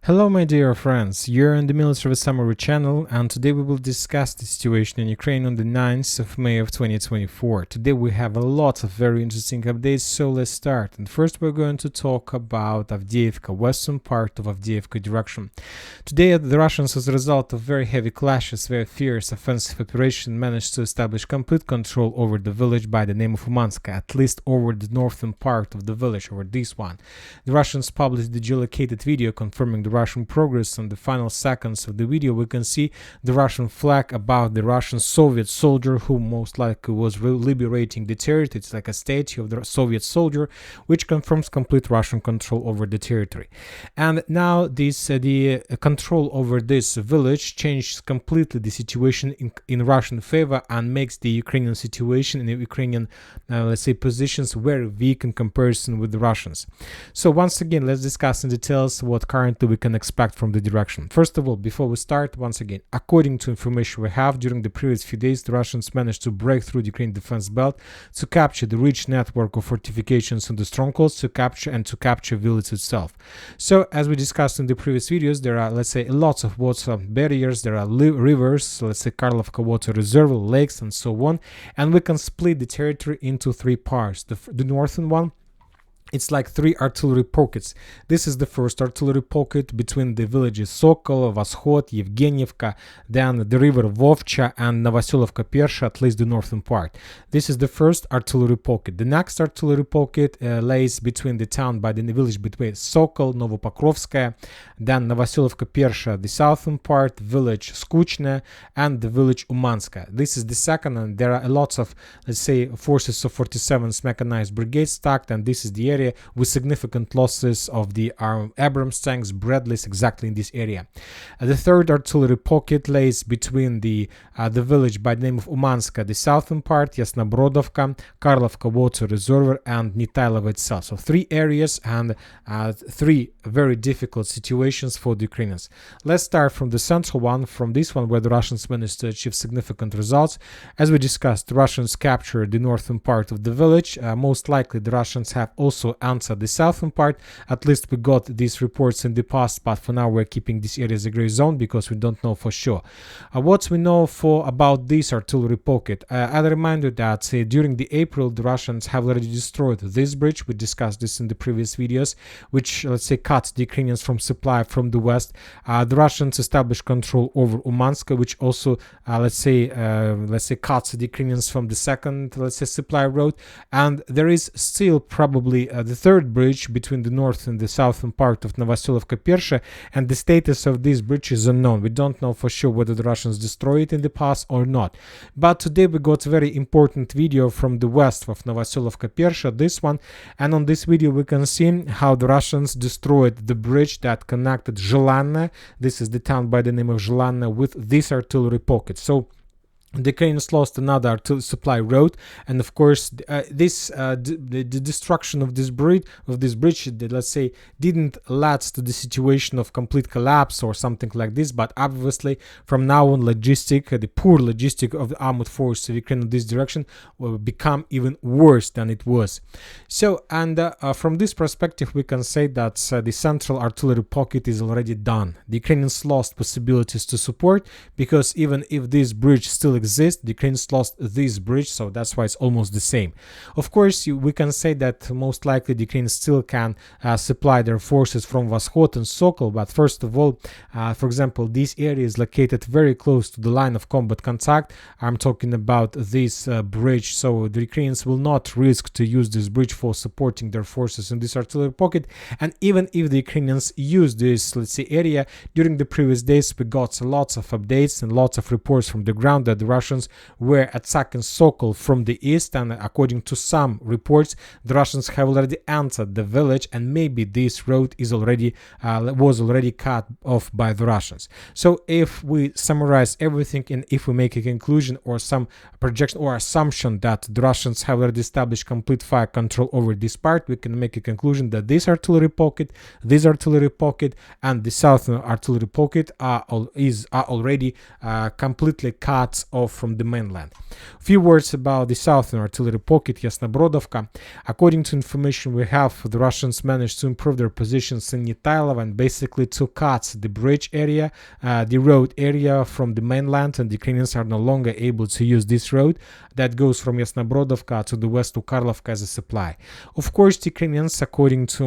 Hello my dear friends, you're on the Military Summary channel, and today we will discuss the situation in Ukraine on the 9th of May of 2024. Today we have a lot of very interesting updates, so let's start. And first we're going to talk about Avdiivka, western part of Avdiivka direction. Today the Russians, as a result of very heavy clashes, very fierce offensive operation, managed to establish complete control over the village by the name of Umanske, at least over the northern part of the village, over this one. The Russians published the geolocated video confirming the Russian progress. On the final seconds of the video we can see the Russian flag above the Russian Soviet soldier who most likely was liberating the territory. It's like a statue of the Soviet soldier, which confirms complete Russian control over the territory. And now the control over this village changes completely the situation in Russian favor and makes the Ukrainian situation in the Ukrainian let's say positions very weak in comparison with the Russians. So once again, let's discuss in details what currently we can expect from the direction. First of all, before we start, once again, according to information we have, during the previous few days the Russians managed to break through the Ukrainian defense belt, to capture the rich network of fortifications and the strongholds, to capture village itself. So as we discussed in the previous videos, there are, let's say, lots of water barriers, there are rivers, let's say Karlovka water reserve, lakes and so on, and we can split the territory into three parts. The northern one, it's like three artillery pockets. This is the first artillery pocket between the villages Sokol, Voshod, Yevgeniivka, then the river Vovcha and Novoselovka Persha, at least the northern part. This is the first artillery pocket. The next artillery pocket lays between the town by the village between Sokol, Novopokrovskaya, then Novoselovka Persha, the southern part, village Skuchne, and the village Umanske. This is the second, and there are lots of, let's say, forces of 47th mechanized brigade stacked, and this is the area with significant losses of the Abrams tanks, Bradleys, exactly in this area. The third artillery pocket lays between the village by the name of Umanske, the southern part, Yasnobrodivka, Karlovka water reservoir, and Nitailova itself. So three areas and three very difficult situations for the Ukrainians. Let's start from the central one, from this one where the Russians managed to achieve significant results. As we discussed, the Russians captured the northern part of the village. Most likely the Russians have also answered the southern part. At least we got these reports in the past, but for now we're keeping this area as a gray zone because we don't know for sure. What we know about this artillery pocket, I'll remind you that during the April the Russians have already destroyed this bridge. We discussed this in the previous videos, which, let's say, cut the Ukrainians from supply from the west. The Russians established control over Umanske, which also let's say cuts the Ukrainians from the second, let's say, supply road. And there is still probably the third bridge between the north and the southern part of Novoselovka Persha, and the status of this bridge is unknown. We don't know for sure whether the Russians destroyed it in the past or not. But today we got a very important video from the west of Novoselovka Persha, this one, and on this video we can see how the Russians destroyed the bridge that connected Zhelanne, this is the town by the name of Zhelanne, with this artillery pocket. So the Ukrainians lost another supply road, and of course the destruction of this bridge, let's say, didn't lead to the situation of complete collapse or something like this, but obviously from now on the poor logistic of the armored force of Ukraine in this direction will become even worse than it was. So, and from this perspective we can say that the central artillery pocket is already done. The Ukrainians lost possibilities to support, because even if this bridge still exists, the Ukrainians lost this bridge, so that's why it's almost the same. Of course, we can say that most likely the Ukrainians still can supply their forces from Voshod and Sokol, but first of all, for example, this area is located very close to the line of combat contact. I'm talking about this bridge, so the Ukrainians will not risk to use this bridge for supporting their forces in this artillery pocket. And even if the Ukrainians use this, let's say, area, during the previous days we got lots of updates and lots of reports from the ground that the Russians were attacking Sokol from the east, and according to some reports the Russians have already entered the village, and maybe this road is was already cut off by the Russians. So if we summarize everything, and if we make a conclusion or some projection or assumption that the Russians have already established complete fire control over this part, we can make a conclusion that this artillery pocket, and the southern artillery pocket are already completely cut off off from the mainland. A few words about the southern artillery pocket, Yasnobrodivka. According to information we have, the Russians managed to improve their positions in Nitailov and basically to cut the bridge area, the road area from the mainland, and the Ukrainians are no longer able to use this road that goes from Yasnobrodivka to the west to Karlovka as a supply. Of course, the Ukrainians, according to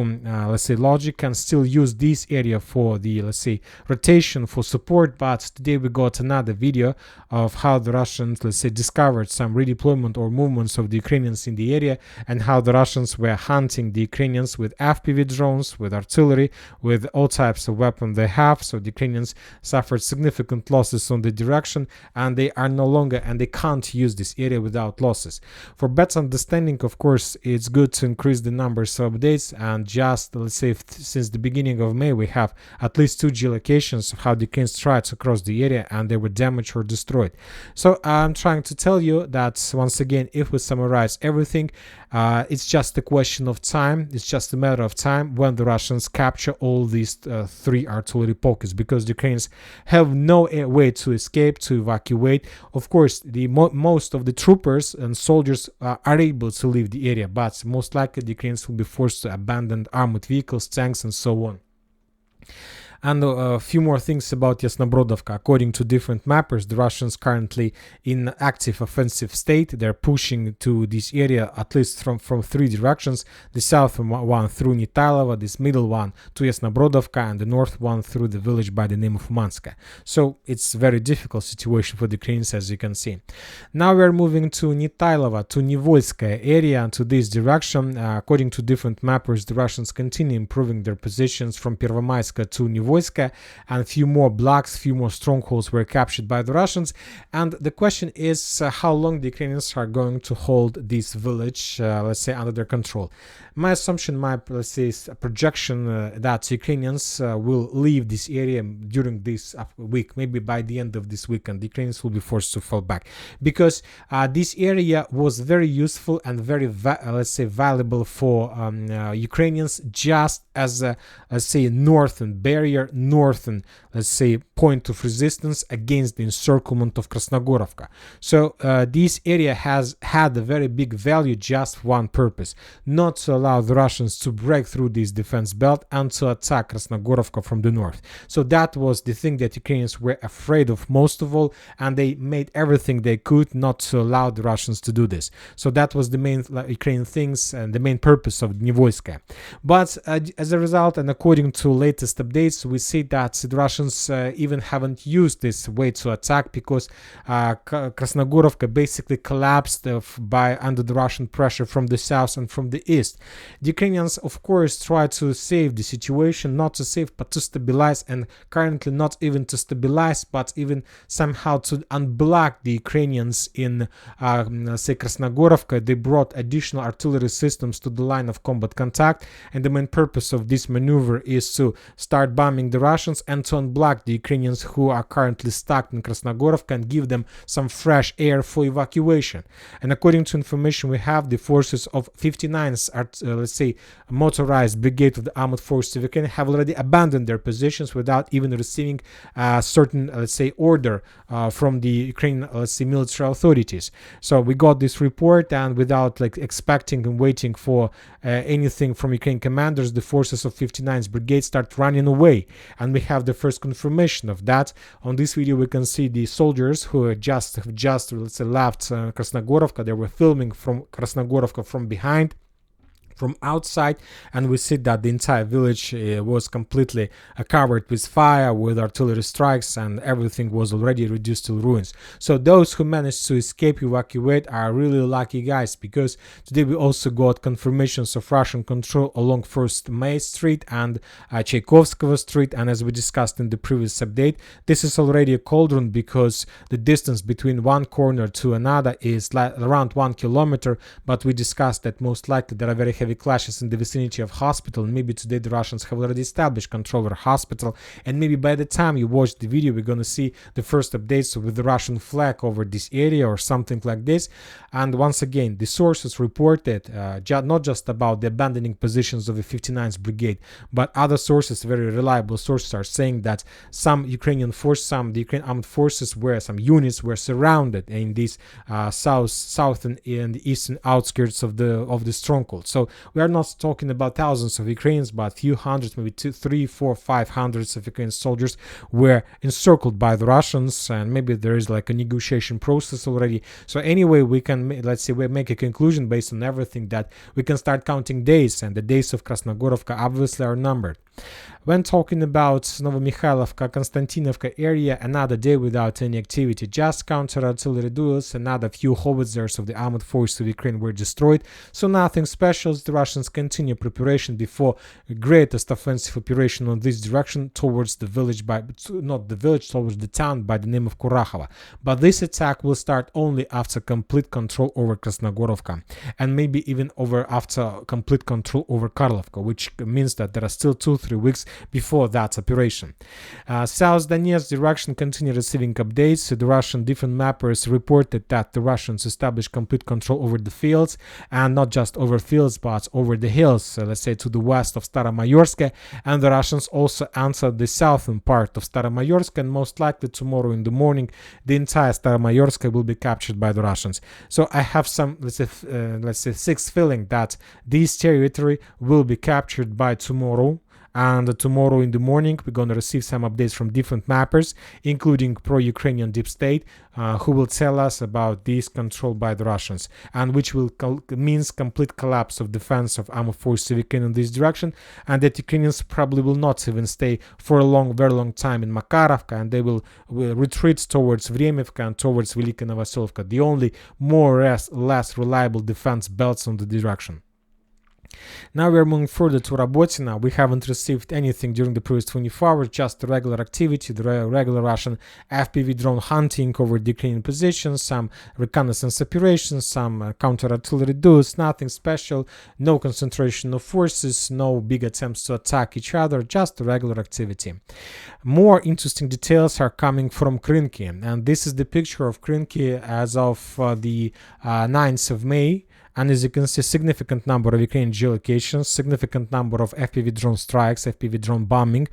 let's say logic, can still use this area for the, let's say, rotation for support, but today we got another video of how the Russians, let's say, discovered some redeployment or movements of the Ukrainians in the area, and how the Russians were hunting the Ukrainians with FPV drones, with artillery, with all types of weapons they have. So the Ukrainians suffered significant losses on the direction, and they are no longer, and they can't use this area without losses. For better understanding, of course, it's good to increase the numbers of updates, and just, let's say, since the beginning of May, we have at least 2 geolocations of how the Ukrainians tried to cross the area and they were damaged or destroyed. So I'm trying to tell you that, once again, if we summarize everything, it's just a question of time. It's just a matter of time when the Russians capture all these 3 artillery pockets, because the Ukrainians have no way to escape, to evacuate. Of course, the most of the troopers and soldiers are able to leave the area, but most likely the Ukrainians will be forced to abandon armored vehicles, tanks, and so on. And a few more things about Yasnobrodivka. According to different mappers, the Russians currently in active offensive state. They're pushing to this area at least from 3 directions. The south one through Nitailova, this middle one to Yasnobrodivka, and the north one through the village by the name of Umanske. So it's a very difficult situation for the Ukrainians, as you can see. Now we're moving to Nitailova, to Nivolskaya area, and to this direction. According to different mappers, the Russians continue improving their positions from Pervomaiska to Nivolskaya, and few more blocks, few more strongholds were captured by the Russians. And the question is how long the Ukrainians are going to hold this village, let's say, under their control. My assumption, let's say, projection that Ukrainians will leave this area during this week, maybe by the end of this week, and the Ukrainians will be forced to fall back, because this area was very useful and very, let's say, valuable for Ukrainians, just as a, let's say, northern barrier, northern, let's say, point of resistance against the encirclement of Krasnohorivka. So this area has had a very big value, just one purpose: not to allow the Russians to break through this defense belt and to attack Krasnohorivka from the north. So that was the thing that Ukrainians were afraid of most of all, and they made everything they could not to allow the Russians to do this. So that was the main Ukrainian things and the main purpose of Nivolskaya. But as a result, and according to latest updates, we see that the Russians even haven't used this way to attack, because Krasnohorivka basically collapsed under the Russian pressure from the south and from the east. The Ukrainians, of course, try to save the situation, not to save but to stabilize, and currently not even to stabilize but even somehow to unblock the Ukrainians in say Krasnohorivka. They brought additional artillery systems to the line of combat contact, and the main purpose of this maneuver is to start bombing the Russians and to unblock the Ukrainians who are currently stuck in Krasnohorivka and give them some fresh air for evacuation. And according to information we have, the forces of 59th, let's say, motorized brigade of the armored forces of Ukraine have already abandoned their positions without even receiving a certain, let's say, order from the Ukrainian, let's say, military authorities. So we got this report, and without expecting and waiting for anything from Ukrainian commanders, the forces of 59th brigade start running away, and we have the first confirmation of that. On this video we can see the soldiers who have just let's say, left Krasnohorivka. They were filming from Krasnohorivka from behind, from outside, and we see that the entire village was completely covered with fire, with artillery strikes, and everything was already reduced to ruins. So those who managed to escape, evacuate, are really lucky guys, because today we also got confirmations of Russian control along 1st May Street and Tchaikovskого Street, and as we discussed in the previous update, this is already a cauldron, because the distance between one corner to another is around 1 kilometer, but we discussed that most likely there are very heavy clashes in the vicinity of hospital. And maybe today the Russians have already established control over hospital, and maybe by the time you watch the video, we're gonna see the first updates with the Russian flag over this area or something like this. And once again, the sources reported not just about the abandoning positions of the 59th Brigade, but other sources, very reliable sources, are saying that some Ukrainian Ukrainian armed forces some units were surrounded in these southern and eastern outskirts of the stronghold. So we are not talking about thousands of Ukrainians, but a few hundreds, maybe 2, 3, 4, 500 of Ukrainian soldiers were encircled by the Russians, and maybe there is like a negotiation process already. So anyway, we can, let's say, we make a conclusion based on everything that we can start counting days, and the days of Krasnohorivka obviously are numbered. When talking about Novomikhailivka, Konstantinovka area, another day without any activity, just counter-artillery duels, another few howitzers of the armored forces of Ukraine were destroyed, so nothing special. The Russians continue preparation before greatest offensive operation on this direction towards the village towards the town by the name of Kurakhova. But this attack will start only after complete control over Krasnohorivka, and maybe even after complete control over Karlovka, which means that there are still 2-3 weeks before that operation. South Donetsk direction continue receiving updates. The Russian different mappers reported that the Russians established complete control over the fields, and not just over fields but over the hills, let's say to the west of Staromaiorske, and the Russians also answered the southern part of Staromaiorske, and most likely tomorrow in the morning the entire Staromaiorske will be captured by the Russians. So I have some, let's say sixth feeling that this territory will be captured by tomorrow. And tomorrow in the morning, we're going to receive some updates from different mappers, including pro-Ukrainian deep state, who will tell us about this control by the Russians, and which will means complete collapse of defense of armed forces of Ukraine in this direction, and that Ukrainians probably will not even stay for a very long time in Makarovka, and they will retreat towards Vremivka and towards Velika Novoselovka, the only more or less reliable defense belts on the direction. Now we are moving further to Robotyn. We haven't received anything during the previous 24 hours, just the regular activity, the regular Russian FPV drone hunting over the Ukrainian positions, some reconnaissance operations, some counter-artillery duels, nothing special, no concentration of forces, no big attempts to attack each other, just regular activity. More interesting details are coming from Krynky, and this is the picture of Krynky as of the 9th of May. And as you can see, significant number of Ukrainian geolocations, significant number of FPV drone strikes, FPV drone bombing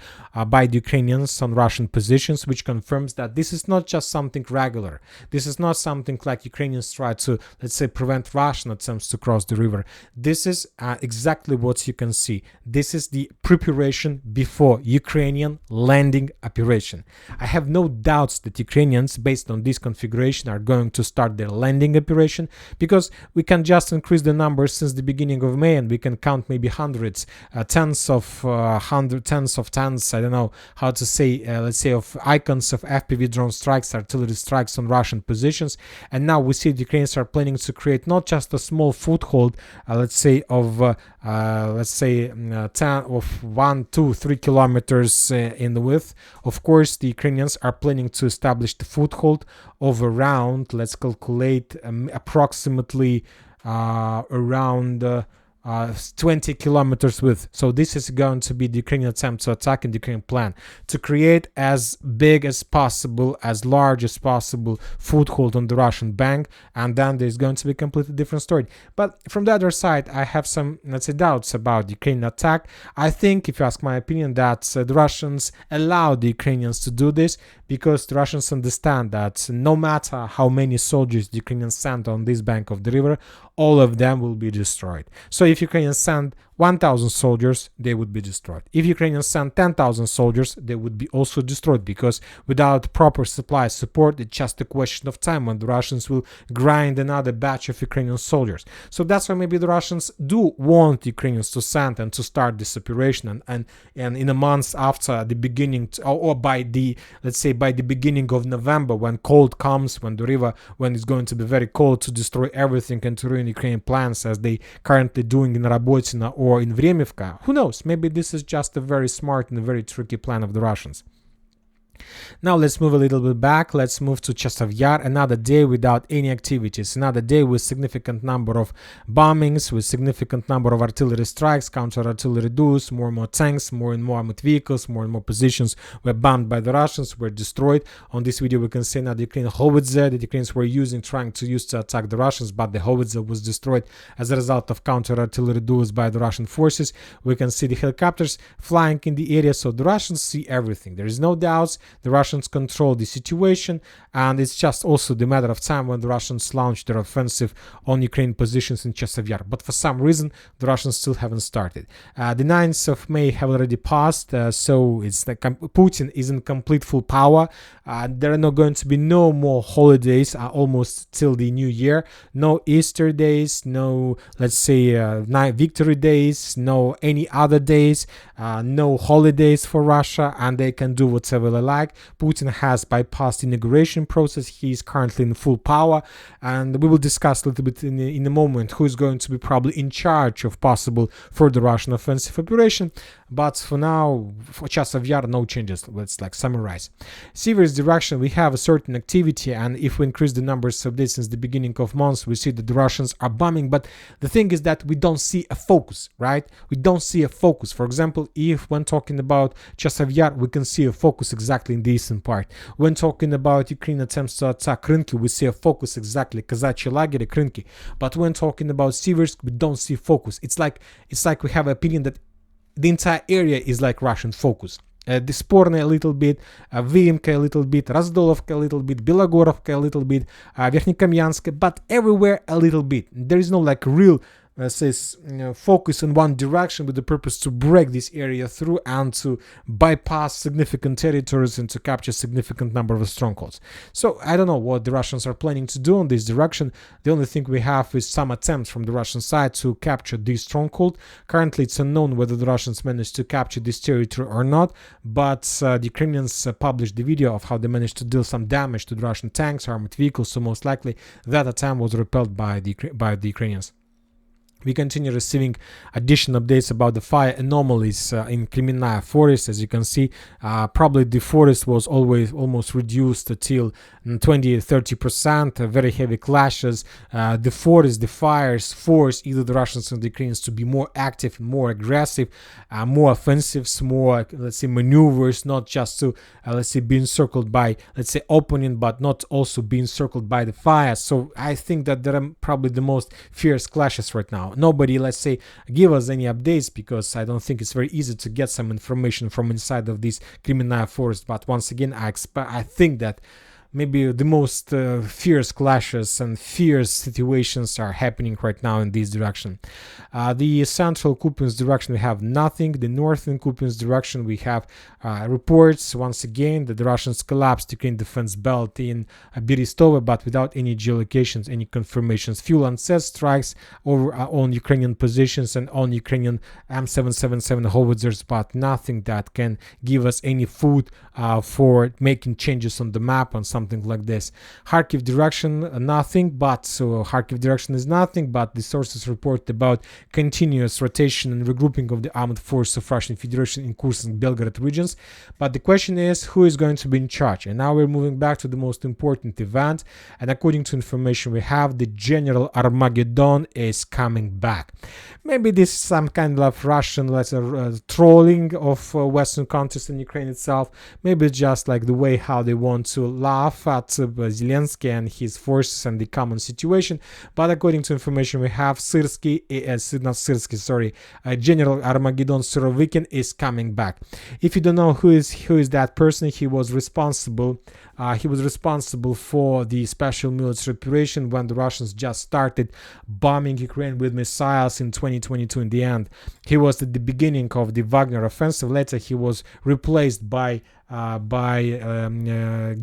by the Ukrainians on Russian positions, which confirms that this is not just something regular. This is not something like Ukrainians try to, let's say, prevent Russian attempts to cross the river. This is exactly what you can see. This is the preparation before Ukrainian landing operation. I have no doubts that Ukrainians, based on this configuration, are going to start their landing operation, because we can just increase the numbers since the beginning of May, and we can count maybe hundreds, tens of tens, I don't know how to say, let's say, of icons of FPV drone strikes, artillery strikes on Russian positions. And now we see the Ukrainians are planning to create not just a small foothold, let's say of 1, 2, 3 kilometers in the width. Of course, the Ukrainians are planning to establish the foothold of around, let's calculate, approximately around 20 kilometers width. So this is going to be the Ukrainian attempt to attack in the Ukrainian plan, to create as big as possible, as large as possible foothold on the Russian bank, and then there's going to be a completely different story. But from the other side, I have some, let's say, doubts about the Ukrainian attack. I think, if you ask my opinion, that the Russians allow the Ukrainians to do this because the Russians understand that no matter how many soldiers the Ukrainians send on this bank of the river, all of them will be destroyed. So if Ukrainians send 1,000 soldiers, they would be destroyed. If Ukrainians send 10,000 soldiers, they would be also destroyed, because without proper supply support, it's just a question of time when the Russians will grind another batch of Ukrainian soldiers. So that's why maybe the Russians do want Ukrainians to send and to start this operation, and in a month after the beginning, or by the, let's say, by the beginning of November, when cold comes, when the river, when it's going to be very cold, to destroy everything and to ruin Ukrainian plans, as they currently doing in Robotyn or in Vremivka. Who knows? Maybe this is just a very smart and a very tricky plan of the Russians. Now let's move a little bit back. Let's move to Chasiv Yar. Another day without any activities. Another day with significant number of bombings, with significant number of artillery strikes, counter-artillery duels, more and more tanks, more and more armored vehicles, more and more positions were bombed by the Russians, were destroyed. On this video we can see now the Ukrainian howitzer that the Ukrainians were trying to use to attack the Russians, but the howitzer was destroyed as a result of counter-artillery duels by the Russian forces. We can see the helicopters flying in the area, so the Russians see everything. There is no doubts. The Russians control the situation, and it's just also the matter of time when the Russians launch their offensive on Ukrainian positions in Chasiv Yar. But for some reason, the Russians still haven't started. The 9th of May have already passed, so it's like Putin is in complete full power. There are not going to be no more holidays almost till the new year. No Easter days, no, let's say, victory days, no any other days, no holidays for Russia, and they can do whatever they like. Putin has bypassed the inauguration process. He is currently in full power, and we will discuss a little bit in a moment who is going to be probably in charge of possible further Russian offensive operation. But for now, for Chasiv Yar, no changes. Let's summarize. Sever's direction, we have a certain activity, and if we increase the numbers of days since the beginning of months, we see that the Russians are bombing. But the thing is that we don't see a focus, right? We don't see a focus. For example, if when talking about Chasiv Yar, we can see a focus exactly in the eastern part. When talking about Ukraine attempts to attack Krynky, we see a focus exactly Казачьи лагеря, Krynky. But when talking about Seversk, we don't see focus. It's like we have an opinion that the entire area is like Russian focus. Disporne a little bit, Avdiivka a little bit, Razdolovka a little bit, Belogorovka a little bit, Verkhnyokamyansk, but everywhere a little bit. There is no like real focus in one direction with the purpose to break this area through and to bypass significant territories and to capture significant number of strongholds. So I don't know what the Russians are planning to do in this direction. The only thing we have is some attempts from the Russian side to capture this stronghold. Currently it's unknown whether the Russians managed to capture this territory or not, but the Ukrainians published the video of how they managed to deal some damage to the Russian tanks, armored vehicles, so most likely that attempt was repelled by the Ukrainians. We continue receiving additional updates about the fire anomalies in Kreminna forest. As you can see, probably the forest was always almost reduced till 20-30%, very heavy clashes. The forest, the fires force either the Russians and the Ukrainians to be more active, more aggressive, more offensives, more, let's say, maneuvers, not just to, let's say, be encircled by, let's say, opponent, but not also be encircled by the fire. So I think that there are probably the most fierce clashes right now. Nobody, let's say, give us any updates, because I don't think it's very easy to get some information from inside of this Kreminna forest. But once again, I think that maybe the most fierce clashes and fierce situations are happening right now in this direction. The central Kupiansk direction, we have nothing. The northern Kupiansk direction, we have reports once again that the Russians collapsed Ukraine defense belt in Berestova, but without any geolocations, any confirmations. Few unsaid strikes over on Ukrainian positions and on Ukrainian M777 howitzers, but nothing that can give us any food for making changes on the map on something like this. Kharkiv direction, nothing, but so Kharkiv direction is nothing, but the sources report about continuous rotation and regrouping of the armed force of Russian Federation in Kursk and Belgorod regions. But the question is, who is going to be in charge? And now we're moving back to the most important event, and according to information we have, the General Armageddon is coming back. Maybe this is some kind of Russian, let's say, trolling of Western countries and Ukraine itself. Maybe it's just like the way how they want to laugh at Zelensky and his forces and the common situation. But according to information we have, General Armageddon Surovikin is coming back. If you don't know who is that person, he was responsible for the special military operation when the Russians just started bombing Ukraine with missiles in 2022. In the end, he was at the beginning of the Wagner offensive. Later, he was replaced by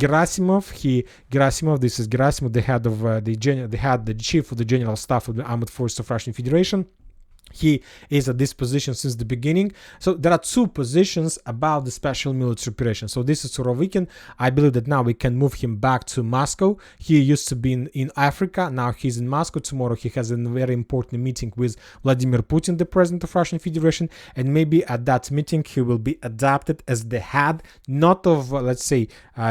Gerasimov. This is Gerasimov, the head of the chief of the General Staff of the Armed Forces of Russian Federation. He is at this position since the beginning. So there are two positions about the special military operation. So this is Surovikin. I believe that now we can move him back to Moscow. He used to be in Africa. Now he's in Moscow. Tomorrow he has a very important meeting with Vladimir Putin, the president of Russian Federation. And maybe at that meeting he will be adopted as the head, not of, let's say,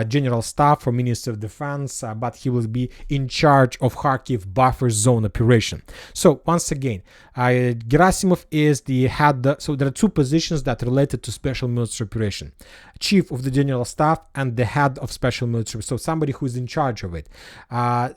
general staff or minister of defense, but he will be in charge of Kharkiv buffer zone operation. So once again, Gerasimov is the head. So there are two positions that are related to special military operation: chief of the general staff and the head of special military. So somebody who is in charge of it.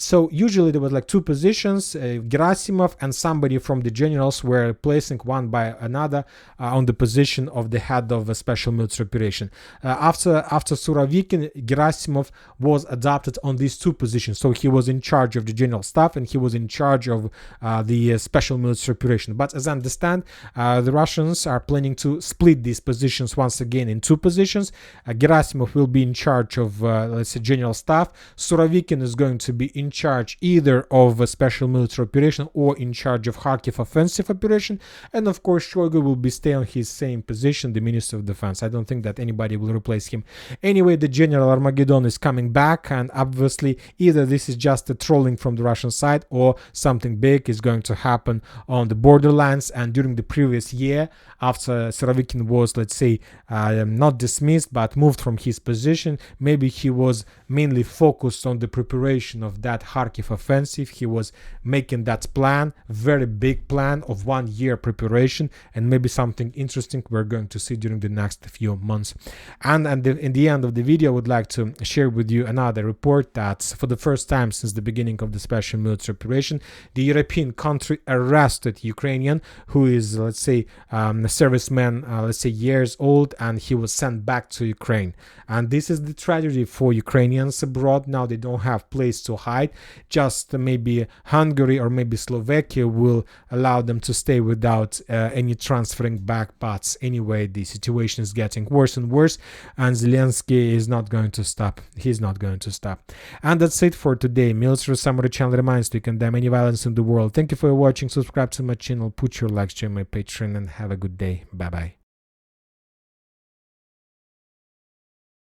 So usually there was like two positions. Gerasimov and somebody from the generals were replacing one by another on the position of the head of a special military operation. After Surovikin, Gerasimov was adopted on these two positions. So he was in charge of the general staff and he was in charge of the special military operation. But as I understand, the Russians are planning to split these positions once again in two positions. Gerasimov will be in charge of, let's say, general staff. Surovikin is going to be in charge either of a special military operation or in charge of Kharkiv offensive operation. And of course, Shoigu will be staying on his same position, the Minister of Defense. I don't think that anybody will replace him. Anyway, the General Armageddon is coming back, and obviously either this is just a trolling from the Russian side or something big is going to happen on the borderlands. And during the previous year, after Surovikin was, let's say, not dismissed but moved from his position, maybe he was mainly focused on the preparation of that Kharkiv offensive. He was making that plan, very big plan of 1 year preparation, and maybe something interesting we're going to see during the next few months. And in the end of the video, I would like to share with you another report that for the first time since the beginning of the special military operation, the European country arrested Ukrainian who is, let's say, a serviceman, let's say years old, and he was sent back to Ukraine. And this is the tragedy for Ukrainians abroad. Now they don't have place to hide. Just maybe Hungary or maybe Slovakia will allow them to stay without any transferring back. But anyway, the situation is getting worse and worse, and Zelensky is not going to stop. He's not going to stop. And that's it for today. Military Summary channel reminds to condemn any violence in the world. Thank you for watching. Subscribe to my channel, put your likes, join my Patreon, and have a good day. Bye bye.